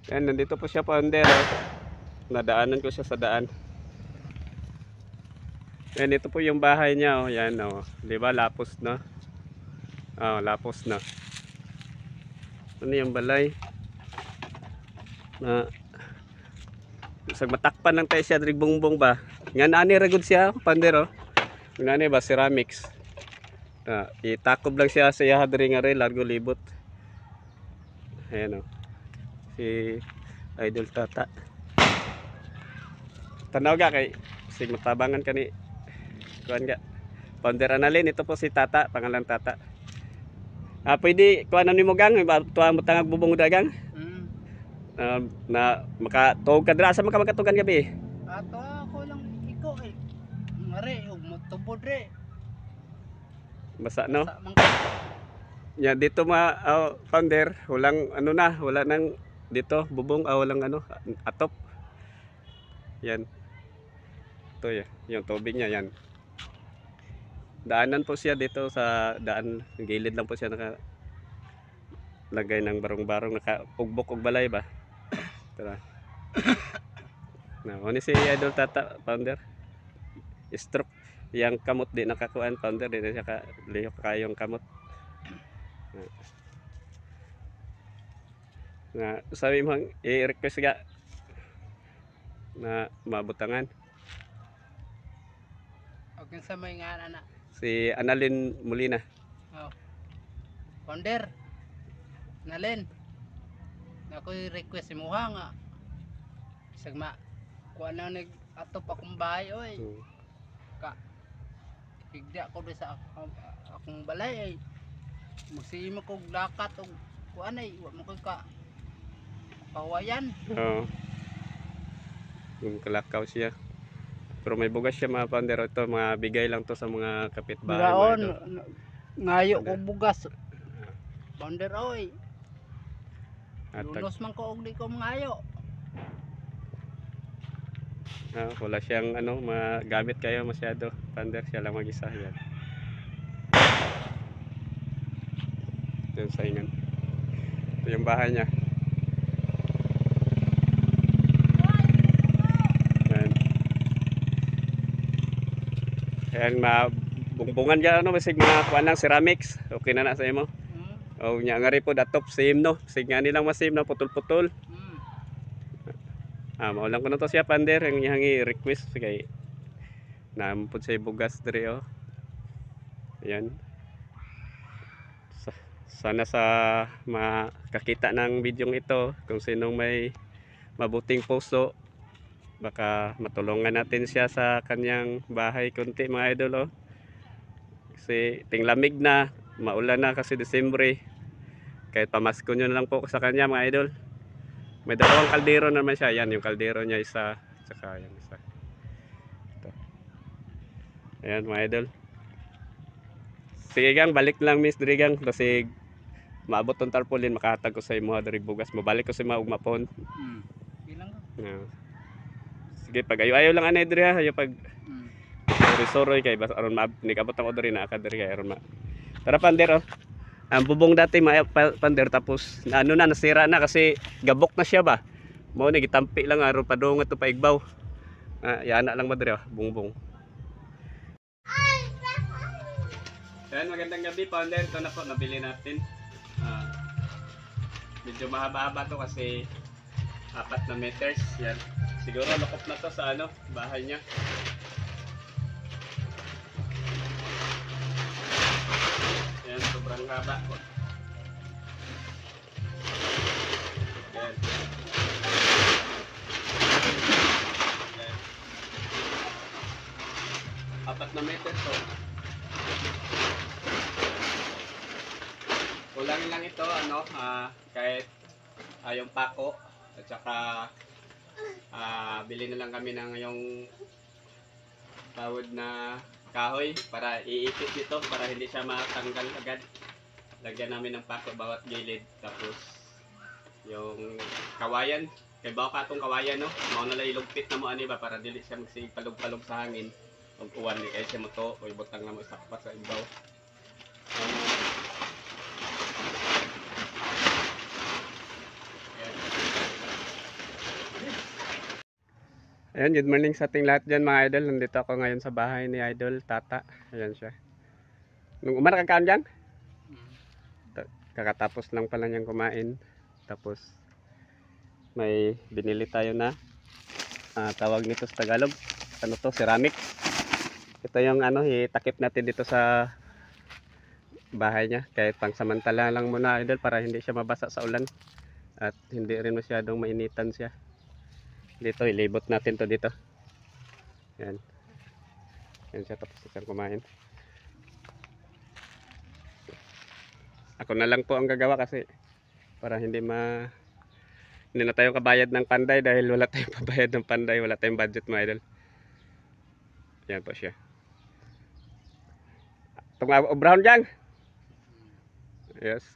Yan, nandito po siya Founder. Oh. Nadaanan ko siya sa daan. Yan, ito po yung bahay niya. Oh. Yan, oh. Di ba, lapos na. Oh, lapos na. Ano yung balay? Na isang matakpan lang tayo siya, bongbong ba? Nga nani ragod siya, Founder. Oh. Nani ba, ceramics. Itakob lang siya sa iya diri nga rin, largo libot. Ayan, oh. Si Idol Tata. Tanaw ka kay sig matabangan ka ni kuan ka. Founder Analin, ito po si Tata, pangalan Tata. Pwede kuan nimo gang, tuwa mo tangag bubong dagang. Na makatuog ka dira sa makatugan gabi. Ato ako lang iko eh. Ngari ug motubod re. Basa no? Yan dito Founder, walang ano na, wala nang dito bubong, walang ano, atop. Yan. Ito yung tubig niya yan. Daanan po siya dito sa daan, gilid lang po siya naka lagay ng barong-barong, naka-ugbok og balay ba. Tara. Ano si Idol Tata, Founder? Stroke. Yang kamot di nakakuan, Founder, di na siya lihok kayong kamot. Sabi mo i-request ka na mabutangan. Okay sa may nga na. Si Analin Molina. Oh. Founder. Nalen. Ako request mo nga. Sagma kuan na nag atop akong bahay oy. Ka higda ko sa akong balay ay magsimo ko lakat og kuan ay wa mo ko ka pawayan. Oo. Yung kalakaw siya. Pero may bugas siya mga Founder. Ito mga bigay lang to sa mga kapitbahay. Daon ngayo ko bugas. Founder oy. Lunos man ko og di ko ngayo. Wala siyang ano, magamit kayo masyado, Founder, siya lang mag-isa yan. Ito yung saingan. Ito yung bahay niya. Ayan, mabungbungan dyan, ano, masig mga kuwan ng ceramics. Okay na sa imo. O nya nga rin po, datop, same no. Sig nga nilang masim na putol-putol. Maulang ko na to siya, Founder, yung ihangi request kay nampun sa bugas diri oh. Ayan. Sana sa makakita ng bidyong ito, kung sinong may mabuting puso, baka matulungan natin siya sa kanyang bahay kunti mga idol oh. Kasi tinglamig na, maulan na kasi Desembre. Kahit pamasko nyo na lang po sa kanya mga idol. May dalawang kaldero naman siya. Yan yung kaldero niya isa. Tsaka yan isa. Ito. Ayan mga idol. Sige gang, balik lang Miss Drigang. Kasi maabot ng tarpaulin, makahatag ko sa imo dari bugas. Mabalik ko sa mga ugmapon. Bilang ko. Sige, pag ayo-ayo lang anay diri ha. Ayo pag soroy kay bas aron nigabot ako diri na aka diri kay aron ma. Tara Founder oh. Ang bubong dati Founder tapos ano na nasira na kasi gabok na siya ba. Mao ni gitampi lang aron padungat to paigbaw. Yana lang madre bungbong. Yan, magandang gabi Founder. Ito na po nabili natin. Medyo mahaba-haba to kasi 4 na meters. Yan. Siguro lakop na to sa ano, bahay niya. Yan, sobrang haba. Yan. Yan. 4 na meters to. Kulang lang ito ano, kahit yung pako at saka bili na lang kami ng yung tawad na kahoy para iikit dito para hindi siya matanggal agad. Lagyan namin ng pako bawat gilid, tapos yung kawayan, kay baka katong kawayan no, mao na lang ilugpit na mo ani ba para dili siya magsipalog-palog sa hangin ug uwan ni kay siya mo to o ibutang na mo sakpat sa ibaw. Ayan, good morning sa ating lahat dyan mga idol. Nandito ako ngayon sa bahay ni Idol Tata. Ayan siya. Nung umara ka dyan, Mm. kakatapos lang pala niyang kumain. Tapos may binili tayo na tawag nito sa Tagalog. Ano to? Ceramic. Ito yung ano, itakip natin dito sa bahay niya. Kahit pangsamantala lang muna idol para hindi siya mabasa sa ulan. At hindi rin masyadong mainitan siya. Dito, ilibot natin to dito. Yan. Yan siya tapos siyang kumain. Ako na lang po ang gagawa kasi para hindi na tayo kabayad ng panday dahil wala tayong pabayad ng panday, wala tayong budget mga idol. Yan po siya. Itong brown dyan. Yes.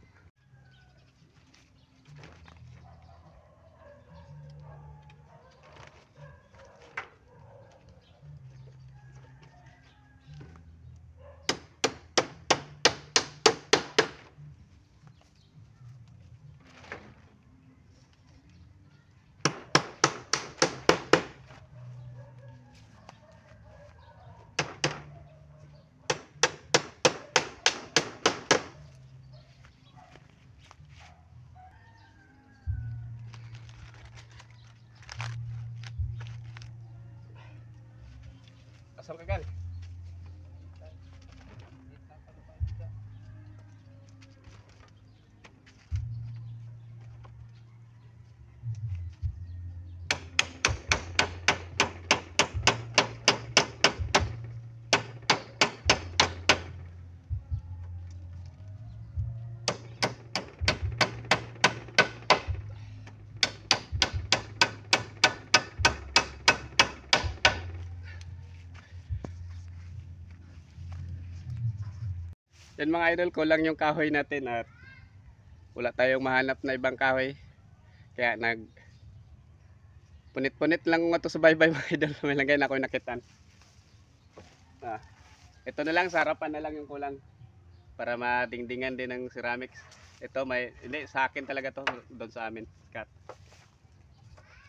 Asal ka gal? Yan mga idol, kulang yung kahoy natin at wala tayong mahanap na ibang kahoy. Kaya punit-punit lang nga to sa baybay mga idol. May langay na ako nakitan. Ito na lang, sa harapan na lang yung kulang para madingdingan din ng ceramics. Ito hindi, sa akin talaga to, doon sa amin. Cut.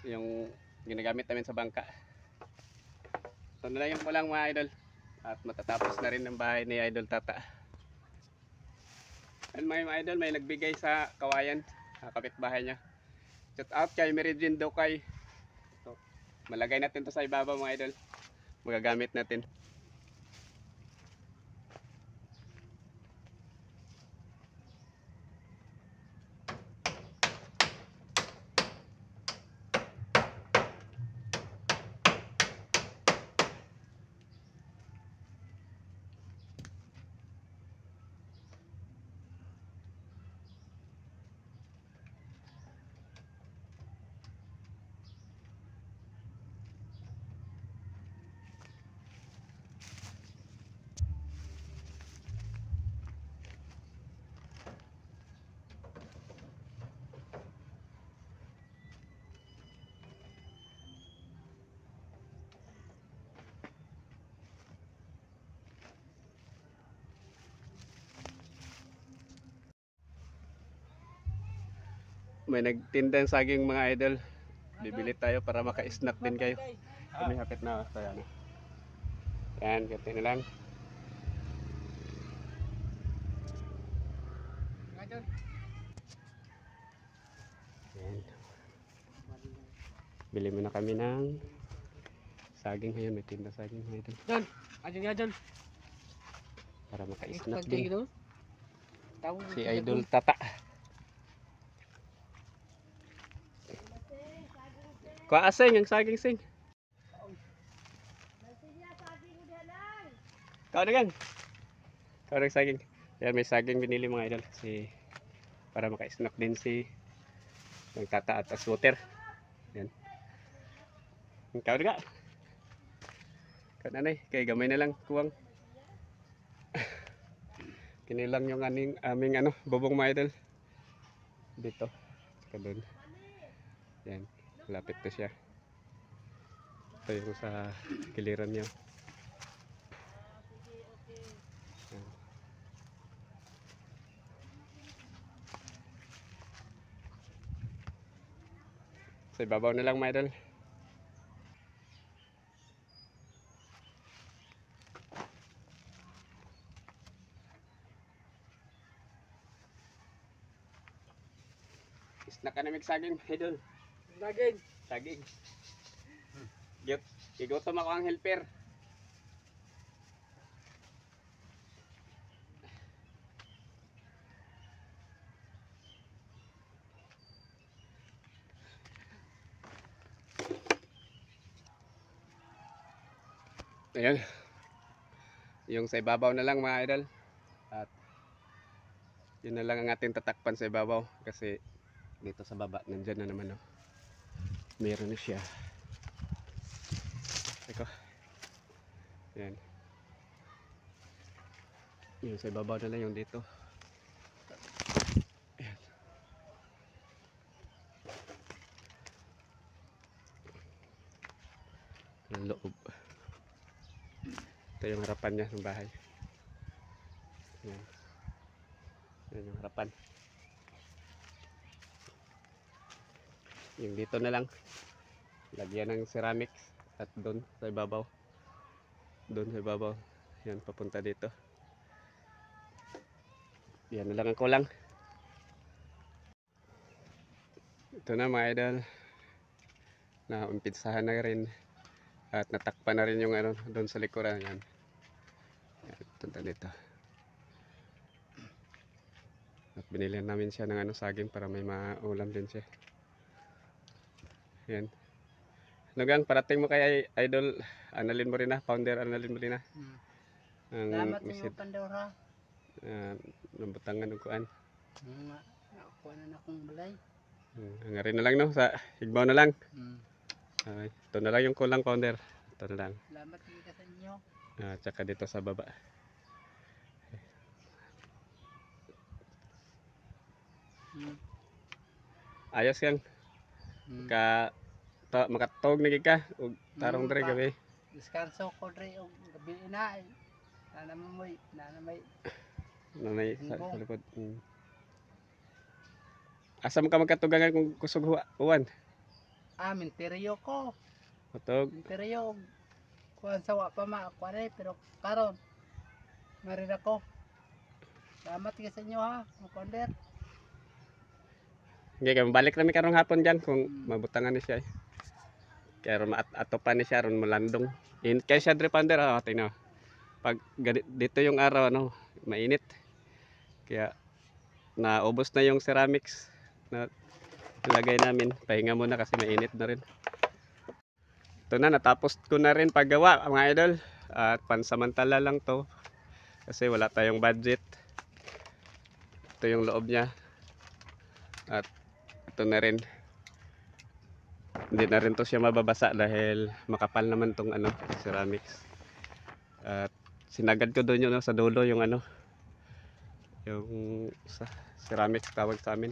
Yung ginagamit namin sa bangka. Ito na lang yung kulang mga idol. At matatapos na rin ang bahay ni Idol Tata. And mga idol, may nagbigay sa kawayan, kapitbahay niya. Shout out kay Meridin Dokay. So, malagay natin to sa ibabaw mga idol. Magagamit natin. May nagtindang saging mga idol. Bibili tayo para maka-snack din kayo. Kami hapit na. Kaya na. Yan, ganti na lang. Yan. Bili muna kami ng saging. Ngayon may tinda saging mga idol. Don, ajan nga Don. Para maka-snack din. Pagdi Si Idol Tata. Kuha asing ang saging sing. Kau na gang. Kau na saging. Yan may saging binili mga idol. Para maka-snack din si ang Tata at Aswater. Yan. Kau na ga. Kau na na kay gamay na lang kuwang. Kinilang yung aming bubong mga idol. Dito. Kadun. Yan. Lapit na siya. Ito yung sa kiliran niya. Yan. Sa ibabaw na lang mga idol. ka namig saging, idol. Laging. Saging. Igutom ako ang helper. Ayan. Yung sa ibabaw na lang mga idol. At yun na lang ang ating tatakpan sa ibabaw. Kasi dito sa baba, nandyan na naman. Oh. Meron na siya. Eko. Ayan. Yung sa ibabaw na lang yung dito. Ayan. Ang loob. Ito yung harapan niya ng bahay. Ayan. Ayan yung harapan. Yung dito na lang. Lagyan ng ceramics. At doon sa ibabaw. Doon sa ibabaw. Yan, papunta dito. Yan na lang ang kulang. Ito na mga idol. Naumpisahan na rin. At natakpan na rin yung ano, doon sa likuran. Yan. Yan, punta dito. At binilihan namin siya ng ano, saging para may maulam din siya. Yan. Ano gang, parating mo kay Idol Annalyn Morina, founder Annalyn Morina. Salamat sa inyo Pandora. Nambutangan ng kuan. Nakuha na akong balay. Hangarin na lang no, sa higbaw na lang. Okay. Ito na lang yung kulang founder. Ito na lang. Salamat sa inyo. Tsaka dito sa baba. Ayos yang. Makatog na ka ug tarong diri gabi. Deskanso ko diri og gabi na. Nanay Nanay sa likod. Asa mo ka magkatugangan kung kusog uwan? Minteryo ko. Matog. Minteryo. Kuan sawa pa kuan pero karon marin ako. Salamat sa inyo ha, mga founder. Okay, kaya balik namin karong hapon dyan kung mabutangan ni siya. Kaya atopan ni siya ron malandong. Kaya siya dre founder ha, tingnan. Pag dito yung araw ano, mainit. Kaya naubos na yung ceramics na ilagay namin. Pahinga muna kasi mainit na rin. Ito na, natapos ko na rin paggawa mga idol. At pansamantala lang to. Kasi wala tayong budget. Ito yung loob niya. At ito na rin. Hindi na rin to siya mababasa dahil makapal naman tong ano, ceramics. At sinagad ko doon yun sa dulo yung ano, yung sa ceramics tawag sa amin.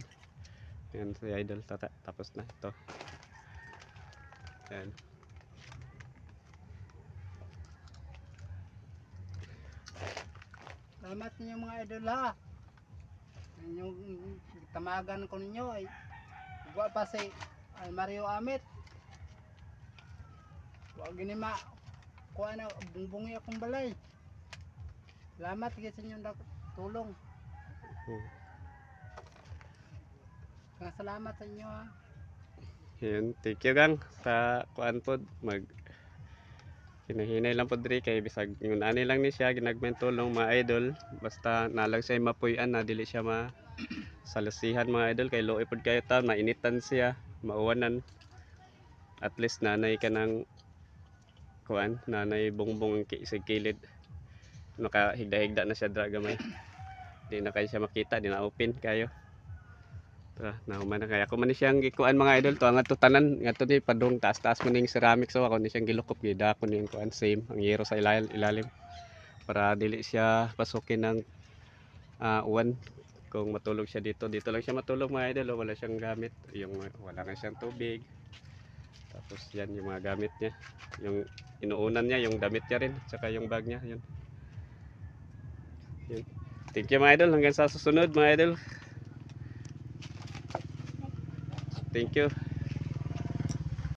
Yan si Idol, tapos na ito. Yan. Salamat ninyo mga idol ha. Yung tamagan ko ninyo ay gwa pa si Mario Amit. Wag ginima kuha na bungbungi akong balay. Salamat sa inyong tulong. Salamat sa inyo ha. Yan, thank you gang sa kuan pod hinahinay lang pod diri kay bisag ngun ani lang ni siya ginagmen tulong mga idol basta nalang siya mapuy-an na dili siya salasihan mga idol kay luoy pod kayo ta mainitan siya mauwanan at least nanay ka ng kuan nanay bongbong sa kilid nakahigda-higda na siya dra gamay di na kayo siya makita di na open kayo nahuman na kaya ako man siyang gikuan mga idol to ang ato tanan ngadto ni padung taas-taas man ning ceramics so ako ni siyang gilukop gida ko ning kuan same ang yero sa ilalim para dili siya pasukin ng uwan kung matulog siya dito lang siya matulog mga idol wala siyang gamit yung wala nga siyang tubig tapos yan yung mga gamit niya yung inuunan niya yung damit niya rin saka yung bag niya yun. Thank you mga idol hanggang sa susunod mga idol. Thank you.